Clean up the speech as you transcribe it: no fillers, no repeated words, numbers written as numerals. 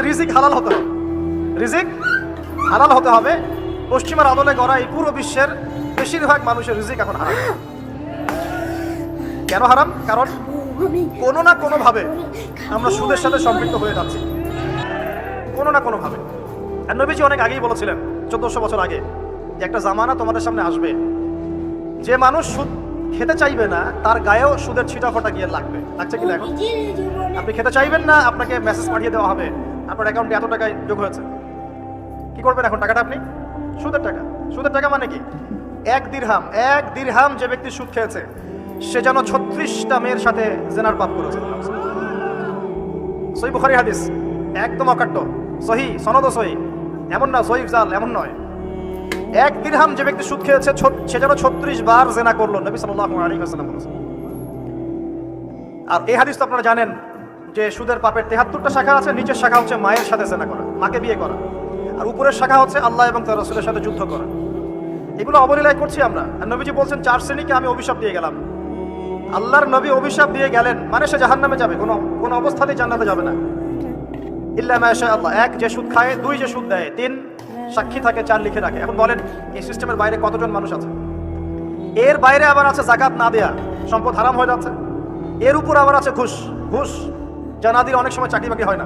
রিজিক হালাল হতে হবে, রিজিক হালাল হতে হবে। পশ্চিমার আদলে গড়া এই পুরো বিশ্বের বেশিরভাগ মানুষের রিজিক এখন হারাম। কেন হারাম? কারণ কোনো না কোনো ভাবে আমরা সুদের সাথে সম্পৃক্ত হয়ে যাচ্ছি, কোনো না কোনো ভাবে। আর নবীজি অনেক আগেই বলেছিলেন, 1400 বছর আগে, যে একটা জামানা তোমাদের সামনে আসবে, যে মানুষ সুদ খেতে চাইবে না তার গায়েও সুদের ছিটা ফোটা গিয়ে লাগবে। লাগছে কিনা? এখন আপনি খেতে চাইবেন না, আপনাকে মেসেজ পাঠিয়ে দেওয়া হবে আপনার অ্যাকাউন্টে এত টাকা যোগ হয়েছে। কি করবেন এখন? টাকাটা আপনি সুদের টাকা। সুদের টাকা মানে কি? এক দিরহাম যে ব্যক্তি সুদ খেয়েছে সে যেন 36টা মেয়ের সাথে জেনার পাপ করেছে। সহিহ বুখারী হাদিস, একদম অকাট্য, সহি সনদ সহি, এমন না সহিহ জাল, এমন নয়। এক দিরহাম যে ব্যক্তি সুদ খেয়েছে সে যেন 36 বার জেনা করলো, নবী সাল্লাল্লাহু আলাইহি ওয়াসাল্লাম বলেছেন। আর এই হাদিস তো আপনারা জানেন যে সুদের পাপের 73টা শাখা আছে। নিচের শাখা হচ্ছে মায়ের সাথে জেনা করা, মাকে বিয়ে করা, আর উপরের শাখা হচ্ছে আল্লাহ এবং তার রাসূলের সাথে যুদ্ধ করা। এগুলো অবলীলায় করছি আমরা। আর নবীজি বলছেন 4 শ্রেণীকে আমি অভিশাপ দিয়ে গেলাম। আল্লাহর নবী অভিশাপ দিয়ে গেলেন মানে সে জাহান্নামে যাবে, কোনো অবস্থাতেই জান্নাতে যাবে না। ইল্লা মা শা আল্লাহ। 1 যে সুদ খায়, 2 যে সুদ দেয়, 3 সাক্ষী থাকে, 4 লিখে রাখে। এখন বলেন এই সিস্টেমের বাইরে কতজন মানুষ আছে? এর বাইরে আবার আছে যাকাত না দেয়া, সম্পদ হারাম হয়ে যাচ্ছে। এর উপর আবার আছে ঘুষ, যা না দিলে অনেক সময় চাকরি বাকরি হয় না।